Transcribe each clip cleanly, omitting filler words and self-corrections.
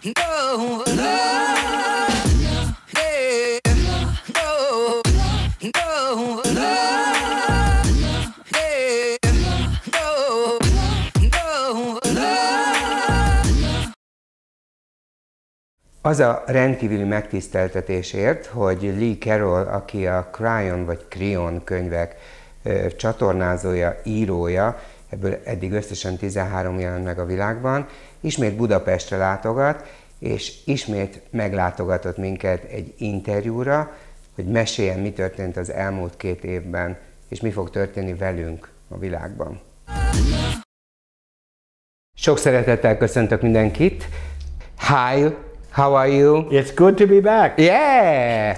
Az a rendkívüli megtiszteltetésért, hogy Carroll-lal, aki a Kryon vagy Kryon könyvek csatornázója, írója, ebből eddig összesen 13 jelent meg a világban, ismét Budapestre látogat, és ismét meglátogatott minket egy interjúra, hogy meséljen, mi történt az elmúlt 2 évben, és mi fog történni velünk a világban. Sok szeretettel köszöntök mindenkit! Hi! How are you? It's good to be back. Yeah!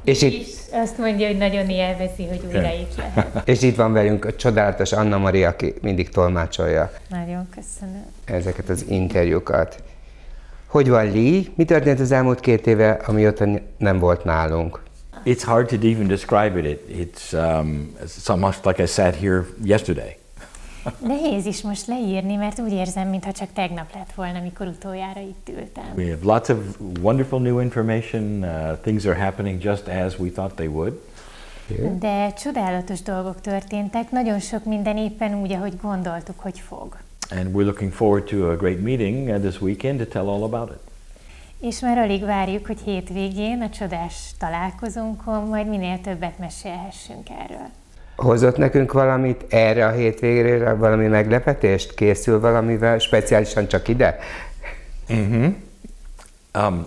És itt azt mondja, hogy nagyon élvezi, hogy újra itt lehet. És itt van velünk a csodálatos Anna Maria, aki mindig tolmácsolja. Nagyon köszönöm. Ezeket az interjúkat. Hogy van Lee? Mi történt az elmúlt 2 éve, amióta nem volt nálunk? It's hard to even describe it. It's almost like I sat here yesterday. Nehéz is most leírni, mert úgy érzem, mintha csak tegnap lett volna, amikor utoljára itt ültem. We have lots of wonderful new information. Things are happening just as we thought they would. De csodálatos dolgok történtek, nagyon sok minden éppen úgy, ahogy gondoltuk, hogy fog. And we're looking forward to a great meeting this weekend to tell all about it. És már alig várjuk, hogy hétvégén a csodás találkozónkon majd minél többet mesélhessünk erről. Hozott nekünk valamit erre a hétvégére, valami meglepetést? Készül valamivel, speciálisan csak ide?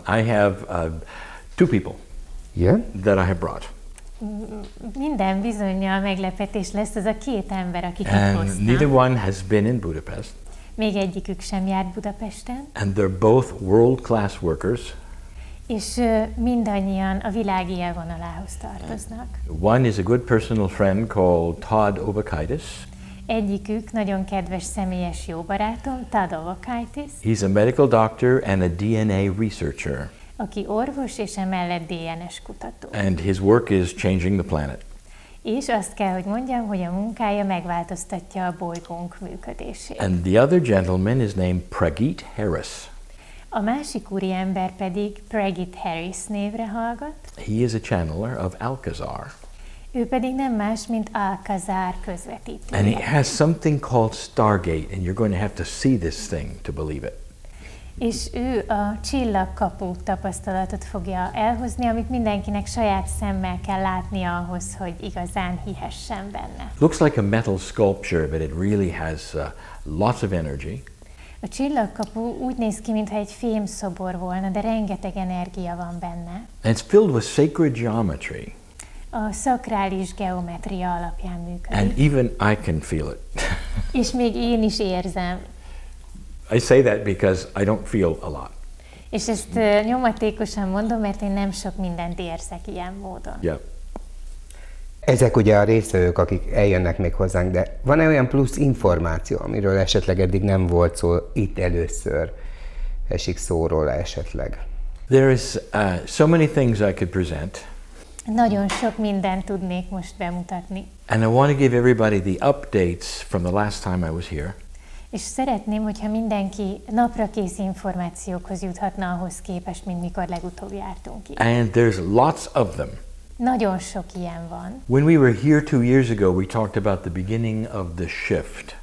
I have 2 people that I have brought. Minden bizonnyal meglepetés lesz az a 2 ember, akiket hoztam. And neither one has been in Budapest. Még egyikük sem járt Budapesten. And they're both world-class workers. És mindannyian a világ élvonalához tartoznak. One is a good personal friend called Todd Obakaitis. Egyikük nagyon kedves személyes jó barátom, Todd Obakaitis. He's a medical doctor and a DNA researcher. Aki orvos és emellett DNS kutató. And his work is changing the planet. És azt kell, hogy mondjam, hogy a munkája megváltoztatja a bolygónk működését. And the other gentleman is named Pragit Harris. A másik úriember pedig Pragit Harris névre hallgat. He is a channeler of Alcazar. Ő pedig nem más, mint Alcazar közvetítő. And he has something called Stargate, and you're going to have to see this thing to believe it. És ő a csillagkapu tapasztalatot fogja elhozni, amit mindenkinek saját szemmel kell látnia ahhoz, hogy igazán hihessen benne. Looks like a metal sculpture, but it really has lots of energy. A csillagkapu úgy néz ki, mintha egy fémszobor volna, de rengeteg energia van benne. And it's filled with sacred geometry. A szakrális geometria alapján működik. And even I can feel it. És még én is érzem. I say that because I don't feel a lot. És ezt nyomatékosan mondom, mert én nem sok mindent érzek ilyen módon. Yeah. Ezek ugye a résztvevők, akik eljönnek még hozzánk, de van-e olyan plusz információ, amiről esetleg eddig nem volt szó, itt először esik szó róla esetleg? There is so many things I could present. Nagyon sok mindent tudnék most bemutatni. And I want to give everybody the updates from the last time I was here. És szeretném, hogyha mindenki naprakész információkhoz juthatna ahhoz képest, mint mikor legutóbb jártunk itt. And there's lots of them. Nagyon sok ilyen van. When we were here 2 years ago, we talked about the beginning of the shift.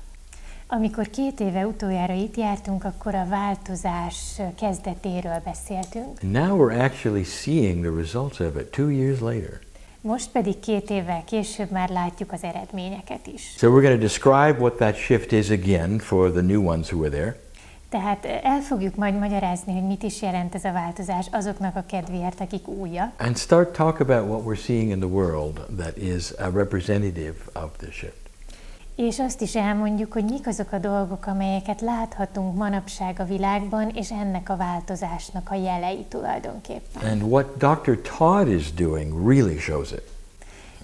Amikor 2 éve utoljára itt jártunk, akkor a változás kezdetéről beszéltünk. Now we're actually seeing the results of it 2 years later. Most pedig 2 évvel később már látjuk az eredményeket is. So we're going to describe what that shift is again for the new ones who are there. Tehát el fogjuk majd magyarázni, hogy mit is jelent ez a változás azoknak a kedvéért, akik újak. And start talk about what we're seeing in the world that is a representative of the shift. És azt is elmondjuk, hogy mik azok a dolgok, amelyeket láthatunk manapság a világban, és ennek a változásnak a jelei tulajdonképpen. And what Dr. Todd is doing really shows it.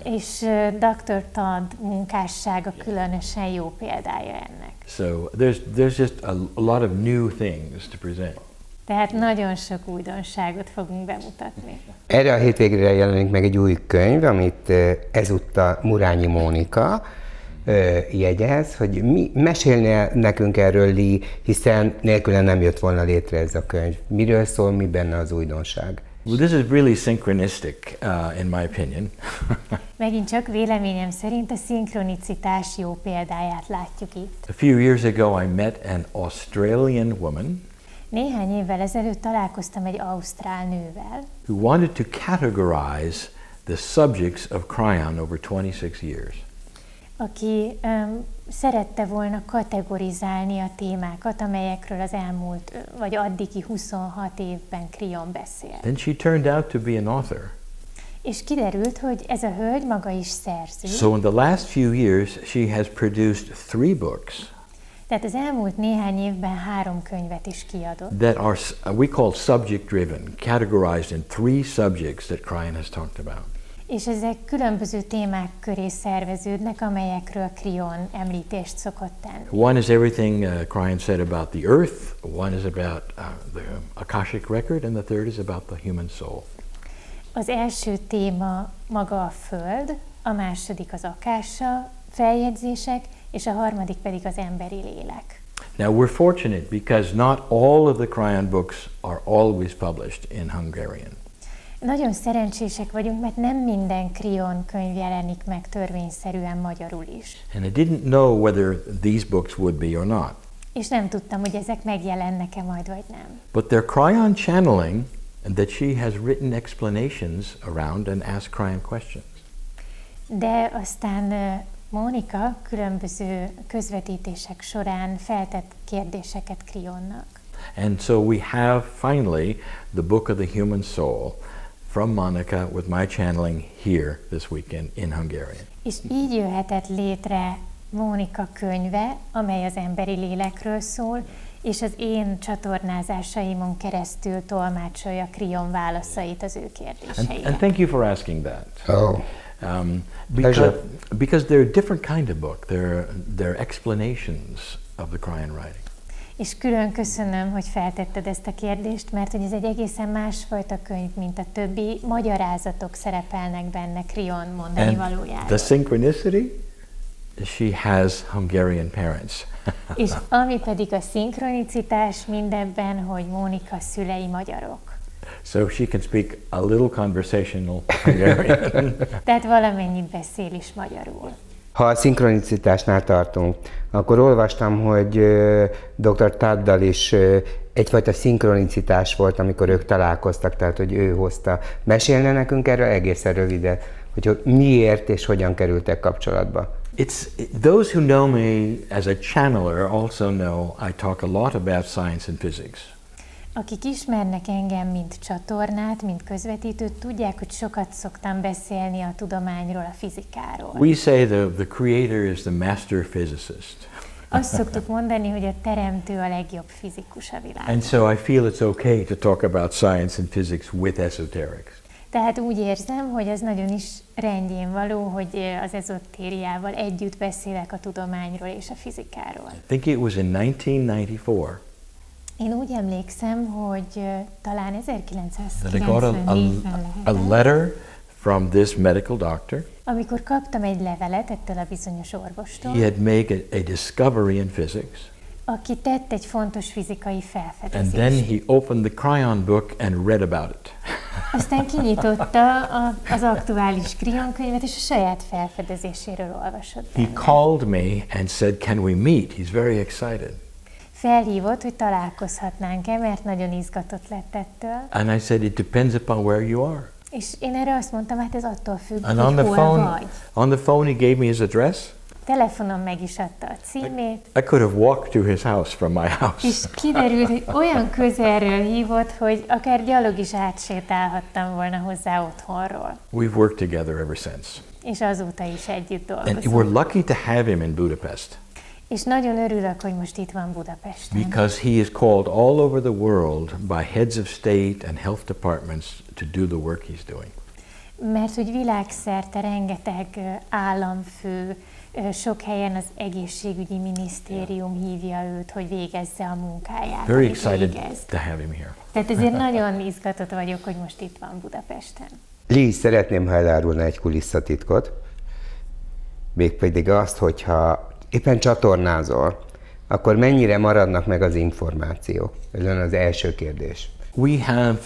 És Dr. Todd munkássága különösen jó példája ennek. So there's just a lot of new things to present. Tehát nagyon sok újdonságot fogunk bemutatni. Erre a hétvégére jelenik meg egy új könyv, amit ezúttal Murányi Mónika jegyez, hogy mesélne nekünk erről, Lee, hiszen nélküle nem jött volna létre ez a könyv. Miről szól, mi benne az újdonság? Well, this is really synchronistic, in my opinion. Megint csak véleményem szerint a szinkronicitás jó példáját látjuk itt. A few years ago I met an Australian woman Néhány évvel ezelőtt találkoztam egy ausztrál nővel, who wanted to categorize the subjects of Kryon over 26 years. aki szerette volna kategorizálni a témákat, amelyekről az elmúlt, vagy addigi 26 évben Kryon beszél. Then she turned out to be an author. És kiderült, hogy ez a hölgy maga is szerző. So in the last few years she has produced 3 books Tehát az elmúlt néhány évben 3 könyvet is kiadott. that are we call subject driven, categorized in 3 subjects that Kryon has talked about. És ezek különböző témák köré szerveződnek, amelyekről Kryon említést szokott tenni. One is everything Kryon said about the earth, one is about the Akashic record, and the third is about the human soul. Az első téma maga a Föld, a második az Akássa, feljegyzések, és a harmadik pedig az emberi lélek. Now we're fortunate because not all of the Kryon books are always published in Hungarian. Nagyon szerencsések vagyunk, mert nem minden Kryon könyv jelenik meg törvényszerűen magyarul is. And I didn't know whether these books would be or not. És nem tudtam, hogy ezek megjelennek-e majd, vagy nem. But they're Kryon channeling, and that she has written explanations around and asked Kryon questions. De aztán Mónika különböző közvetítések során feltett kérdéseket Kryonnak. And so we have finally the book of the human soul from Monica with my channeling here this weekend in Hungarian. És így jöhetett létre Mónika könyve, amely az emberi lélekről szól, és az én csatornázásaimon keresztül tolmácsolja Kryon válaszait az ő kérdéseire. And thank you for asking that. Oh. Because they're a different kind of book. They're explanations of the Kryon writing. És külön köszönöm, hogy feltetted ezt a kérdést, mert hogy ez egy egészen másfajta könyv, mint a többi. Magyarázatok szerepelnek benne Kryon mondani valójáról. The synchronicity, she has Hungarian parents. És ami pedig a szinkronicitás mindebben, hogy Mónika szülei magyarok. So she can speak a little conversational Hungarian. Tehát valamennyit beszél is magyarul. Ha a szinkronicitásnál tartunk, akkor olvastam, hogy dr. Taddal is egyfajta szinkronicitás volt, amikor ők találkoztak, tehát hogy ő hozta. Mesélne nekünk erről egészen röviden, hogy miért és hogyan kerültek kapcsolatba? Those who know me as a channeler also know I talk a lot about science and physics. Akik ismernek engem, mint csatornát, mint közvetítőt, tudják, hogy sokat szoktam beszélni a tudományról, a fizikáról. We say the creator is the master physicist. Azt szoktuk mondani, hogy a teremtő a legjobb fizikus a világon. And so I feel it's okay to talk about science and physics with esoterics. Tehát úgy érzem, hogy ez nagyon is rendjén való, hogy az ezotériával együtt beszélek a tudományról és a fizikáról. I think it was in 1994. Én úgy emlékszem, hogy talán 1994-ben I got a letter from this medical doctor. Amikor kaptam egy levelet ettől a bizonyos orvostól, He had made a discovery in physics. aki tett egy fontos fizikai felfedezést. And then he opened the Kryon book and read about it. Aztán kinyitotta az aktuális Kryon könyvet, és a saját felfedezéséről olvasott benne. He called me and said, "Can we meet?" He's very excited. Felhívott, hogy találkozhatnánk-e, mert nagyon izgatott lett ettől. And I said, "It depends upon where you are." És én erre azt mondtam, hát ez attól függ, And hogy hol vagy. on the phone he gave me his address. Telefonon meg is adta a címét. I could have walked to his house from my house. És kiderült, hogy olyan közelről hívott, hogy akár gyalog is átsétálhattam volna hozzá otthonról. We've worked together ever since. És azóta is együtt And dolgozunk. we're lucky to have him in Budapest. És nagyon örülök, hogy most itt van Budapesten. Because he is called all over the world by heads of state and health departments to do the work he's doing. Mert hogy világszerte rengeteg államfő, sok helyen az egészségügyi minisztérium hívja őt, hogy végezze a munkáját. Very excited to have him here. Tehát ezért nagyon izgatott vagyok, hogy most itt van Budapesten. Lee, szeretném, ha elárulna egy kulisszatitkot. mégpedig azt, hogyha éppen csatornázol, akkor mennyire maradnak meg az információk? Ez lenne az első kérdés. We have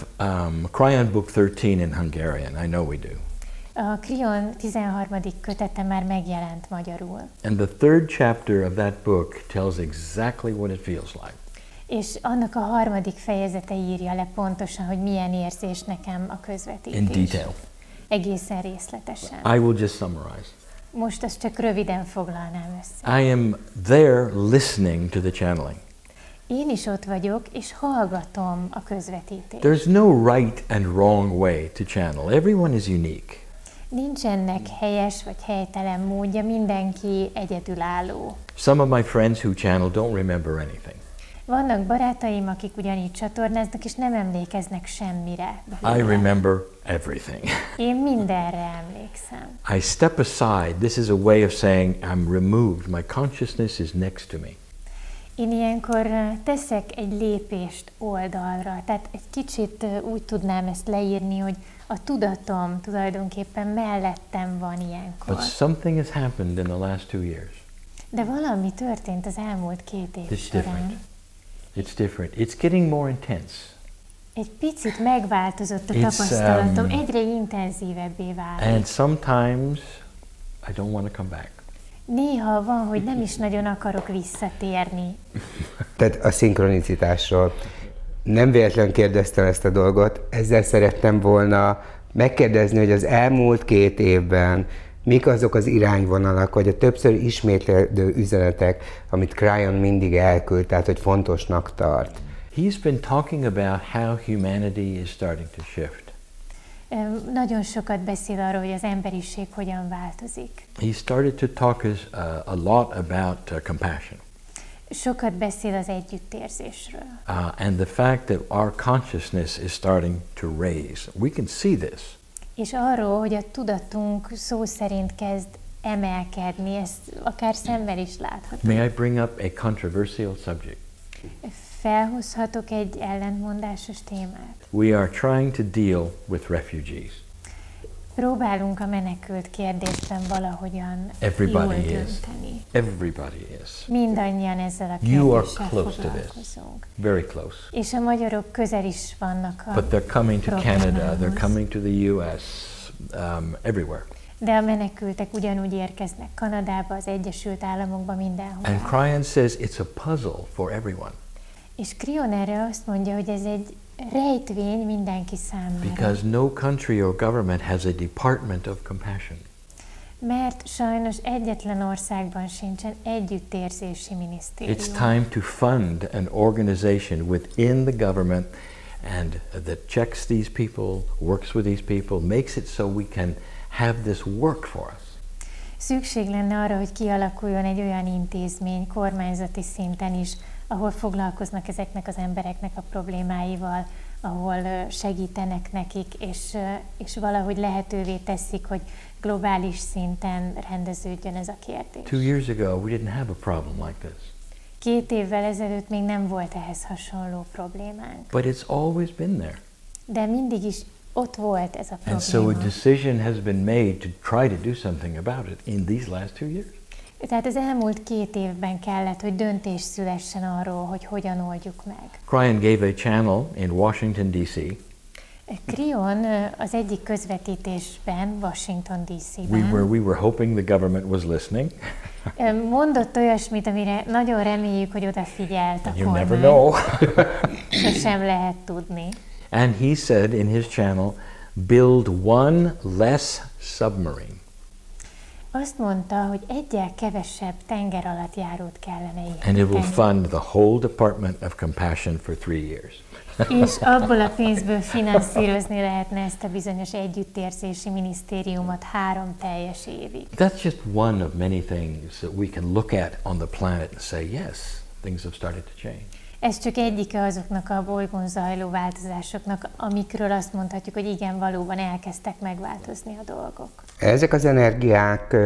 Kryon book 13 in Hungarian. I know we do. A Kryon 13. kötete már megjelent magyarul. And the third chapter of that book tells exactly what it feels like. És annak a 3. fejezete írja le pontosan, hogy milyen érzés nekem a közvetítés. In detail. Egészen részletesen. I will just summarize. Most azt csak röviden foglalnám össze. I am there listening to the channeling. Én is ott vagyok, és hallgatom a közvetítést. There's no right and wrong way to channel. Everyone is unique. Nincsenek helyes vagy helytelen módja, mindenki egyedülálló. Some of my friends who channel don't remember anything. Vannak barátaim, akik ugyanígy csatornáznak, és nem emlékeznek semmire. I remember everything. Én mindenre emlékszem. I step aside. This is a way of saying I'm removed. My consciousness is next to me. Én ilyenkor teszek egy lépést oldalra, tehát egy kicsit úgy tudnám ezt leírni, hogy a tudatom tulajdonképpen mellettem van ilyenkor. But something has happened in the last 2 years. De valami történt az elmúlt 2 év során. It's different. It's getting more intense. Egy picit megváltozott a tapasztalatom, egyre intenzívebbé válik. And sometimes I don't want to come back. Néha van, hogy nem is nagyon akarok visszatérni. Tehát a szinkronicitásról. Nem véletlen kérdeztem ezt a dolgot, ezzel szerettem volna megkérdezni, hogy az elmúlt 2 évben mik azok az irányvonalak, vagy a többször ismétlődő üzenetek, amit Kryon mindig elküld, tehát hogy fontosnak tart. He's been talking about how humanity is starting to shift. Nagyon sokat beszél arról, hogy az emberiség hogyan változik. He started to talk a lot about compassion. Sokat beszél az együttérzésről. And the fact that our consciousness is starting to raise. We can see this. És arról, hogy a tudatunk szó szerint kezd emelkedni, ezt akár szemmel is látható. May I bring up a controversial subject? Felhozhatok egy ellentmondásos témát. We are trying to deal with refugees. Próbálunk a menekült kérdésben valahogyan Everybody jól is. dönteni. Everybody is. Mindannyian ezzel a You are kérdéssel close to this. foglalkozunk. Very close. És a magyarok közel is vannak a But they're coming to Canada, problémához. they're coming to the US, everywhere. De a menekültek ugyanúgy érkeznek Kanadába, az Egyesült Államokba, mindenhol. And Kryon says it's a puzzle for everyone. És Kryon erre azt mondja, hogy ez egy rejtvény mindenki számára. Because no country or government has a department of compassion. Mert sajnos egyetlen országban sincsen együttérzési minisztérium. It's time to fund an organization within the government and that checks these people, works with these people, makes it so we can have this work for us. Szükség lenne arra, hogy kialakuljon egy olyan intézmény kormányzati szinten is, ahol foglalkoznak ezeknek az embereknek a problémáival, ahol segítenek nekik, és valahogy lehetővé teszik, hogy globális szinten rendeződjön ez a kérdés. 2 years ago, we didn't have a problem like this. 2 évvel ezelőtt még nem volt ehhez hasonló problémánk. But it's always been there. De mindig is ott volt ez a And so a probléma. decision has been made to try to do something about it in these last 2 years. Tehát az elmúlt 2 évben kellett, hogy döntés szülessen arról, hogy hogyan oldjuk meg. Kryon gave a channel in Washington, D.C. Kryon az egyik közvetítésben, Washington DC-ben We were hoping the government was listening. mondott olyasmit, amire nagyon reméljük, hogy odafigyelt a You never kormány. know. Sosem lehet tudni. And he said in his channel, build one less submarine. Azt mondta, hogy egyel kevesebb tenger alatt járót kellene And it will építeni. fund the whole Department of Compassion for 3 years. És abból a pénzből finanszírozni lehetne ezt a bizonyos együttérzési minisztériumot 3 teljes évig. That's just one of many things that we can look at on the planet and say, yes, things have started to change. Ez csak egyike azoknak a bolygón zajló változásoknak, amikről azt mondhatjuk, hogy igen, valóban elkezdtek megváltozni a dolgok. Ezek az energiák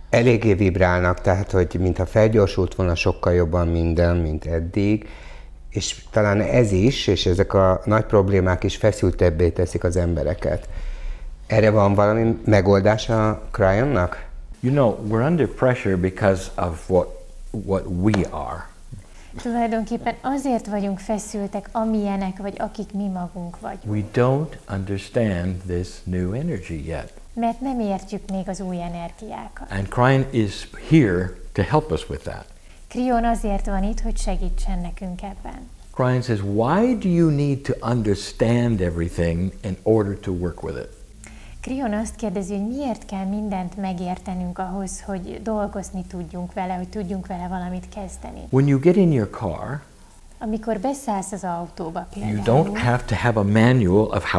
eléggé vibrálnak, tehát hogy mintha felgyorsult volna sokkal jobban minden, mint eddig, és talán ez is, és ezek a nagy problémák is feszültebbé teszik az embereket. Erre van valami megoldás a Kryonnak? You know, we're under pressure because of what we are. Tulajdonképpen azért vagyunk feszültek, amilyenek vagy akik mi magunk vagyunk. We don't understand this new energy yet. Mert nem értjük még az új energiákat. And Kryon is here to help us with that. Kryon azért van itt, hogy segítsen nekünk ebben. Kryon says, why do you need to understand everything in order to work with it? Kryon azt kérdezi, hogy miért kell mindent megértenünk ahhoz, hogy dolgozni tudjunk vele, hogy tudjunk vele valamit kezdeni. When you get in your car, amikor beszállsz az autóba például, you don't have to have a manual of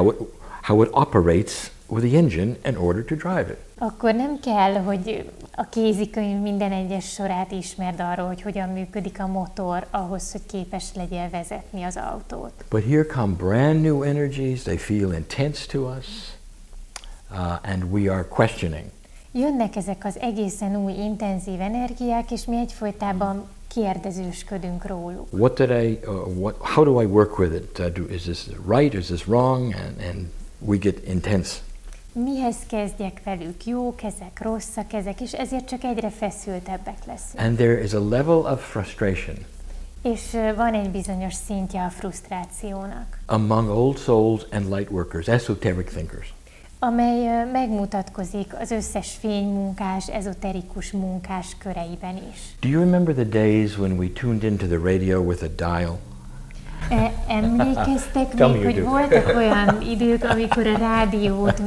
how it operates with the engine in order to drive it. Akkor nem kell, hogy a kézikönyv minden egyes sorát ismerd arról, hogy hogyan működik a motor ahhoz, hogy képes legyél vezetni az autót. But here come brand new energies, they feel intense to us, and we are questioning. Jönnek ezek az egészen új, intenzív energiák, és mi egyfolytában kérdezősködünk róluk. How do I work with it? Is this right? Is this wrong? And we get intense. Mihez kezdjek velük? Jók ezek, rosszak ezek, és ezért csak egyre feszültebbek leszünk. And there is a level of frustration. És van egy bizonyos szintje a frusztrációnak. Among old souls and light workers, esoteric thinkers. Amely megmutatkozik az összes fénymunkás, ezoterikus munkás köreiben is. Do you remember the days when we tuned into the radio with a dial? Emlékeztek még, hogy voltak olyan idők, amikor a rádiót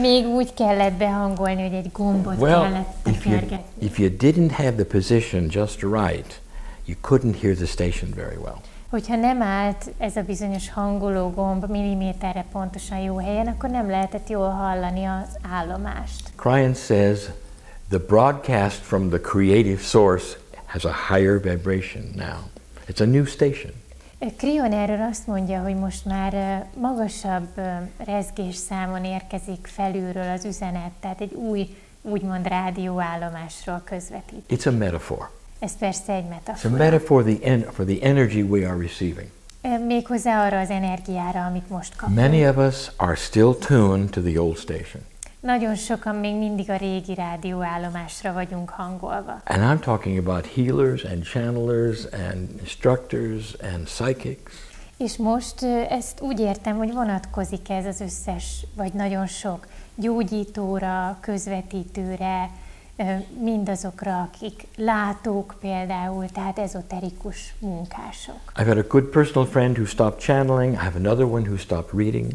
még úgy kellett behangolni, hogy egy gombot kellett tekergetni. If you didn't have the position just right, you couldn't hear the station very well. Hogyha nem állt ez a bizonyos hangoló gomb milliméterre pontosan jó helyen, akkor nem lehetett jól hallani az állomást. Kryon says the broadcast from the creative source has a higher vibration now. It's a new station. Kryon erről azt mondja, hogy most már magasabb rezgésszámon érkezik felülről az üzenet, tehát egy új, úgymond rádióállomásról közvetít. It's a metaphor. Ez persze egy metafora. It's a metaphor for the energy we are receiving. Méghozzá arra az energiára, amit most kapunk. Many of us are still tuned to the old station. Nagyon sokan még mindig a régi rádióállomásra vagyunk hangolva. And I'm talking about healers and channelers and instructors and psychics. És most ezt úgy értem, hogy vonatkozik ez az összes, vagy nagyon sok gyógyítóra, közvetítőre, mindazokra, akik látók például, tehát ezoterikus munkások. I've had a good personal friend who stopped channeling. I have another one who stopped reading.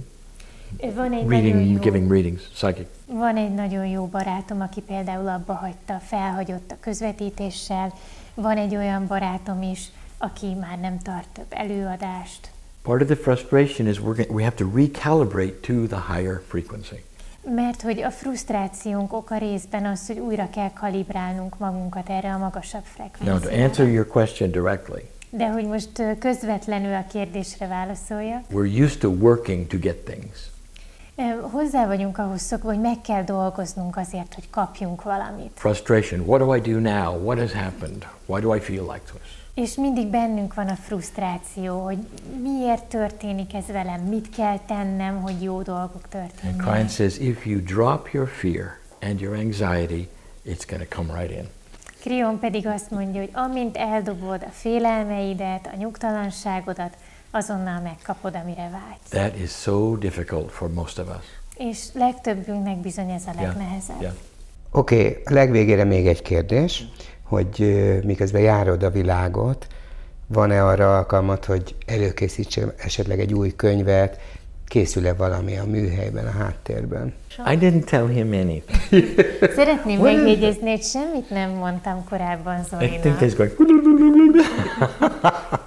Giving readings, psychic. Van egy nagyon jó barátom, aki például abba hagyta, felhagyott a közvetítéssel. Van egy olyan barátom is, aki már nem tart több előadást. Part of the frustration is we have to recalibrate to the higher frequency. Mert hogy a frusztrációnk oka részben az, hogy újra kell kalibrálnunk magunkat erre a magasabb frekvenciára. Now to answer your question directly. De hogy most közvetlenül a kérdésre válaszolja. We're used to working to get things. Hozzá vagyunk ahhoz szokva, hogy meg kell dolgoznunk azért, hogy kapjunk valamit. Frustration. What do I do now? What has happened? Why do I feel like this? És mindig bennünk van a frusztráció, hogy miért történik ez velem, mit kell tennem, hogy jó dolgok történjenek. And Kryon says, if you drop your fear and your anxiety, it's going to come right in. Kryon pedig azt mondja, hogy amint eldobod a félelmeidet, a nyugtalanságodat, azonnal megkapod, amire vágysz. That is so difficult for most of us. És legtöbbünknek bizony ez a legnehezebb. Yeah. Oké, a legvégére még egy kérdés, hogy miközben járod a világot, van-e arra alkalmat, hogy előkészítsél esetleg egy új könyvet, készül-e valami a műhelyben, a háttérben? I didn't tell him anything. Szeretném megjegyezni, hogy semmit nem mondtam korábban Zolinak. I think he's going...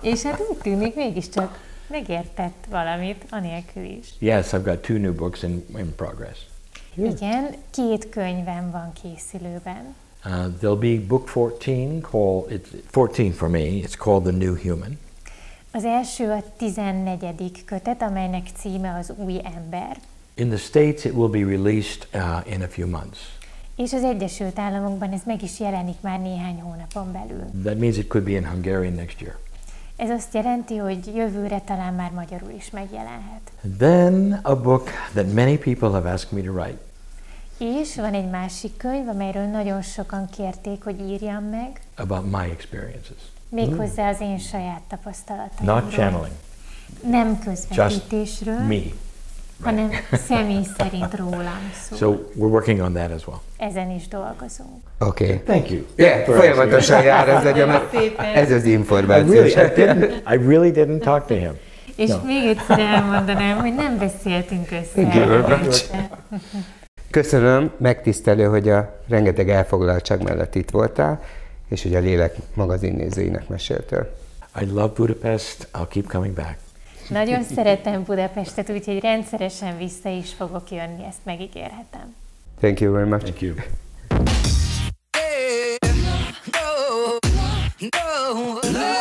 És hát úgy tűnik, mégiscsak megértett valamit, anélkül is. Yes, I've got 2 new books in progress. Igen, 2 könyvem van készülőben. There'll be book 14, it's 14 for me, it's called The New Human. Az első a 14. kötet, amelynek címe az Új ember. In the States it will be released in a few months. És az Egyesült Államokban ez meg is jelenik már néhány hónapon belül. That means it could be in Hungarian next year. Ez azt jelenti, hogy jövőre talán már magyarul is megjelenhet. Then a book that many people have asked me to write. És van egy másik könyv, amelyről nagyon sokan kérték, hogy írjam meg. About my experiences. Méghozzá az én saját tapasztalataimról. Not channeling. Nem közvetítésről, Just me. hanem személy szerint rólam szól. So we're working on that as well. Ezen is dolgozunk. Oké. Thank you. Yeah, folyamatosan jár az agyam, ez az információ. I really didn't talk to him. És még egyszer elmondanám, hogy nem beszéltünk össze. Köszönöm, megtisztelő, hogy a rengeteg elfoglaltság mellett itt voltál, és hogy a Lélek magazin nézőinek meséltél. I love Budapest. I'll keep coming back. Nagyon szeretem Budapestet, úgyhogy rendszeresen vissza is fogok jönni, ezt megígérhetem. Thank you very much. Thank you. No, no, no.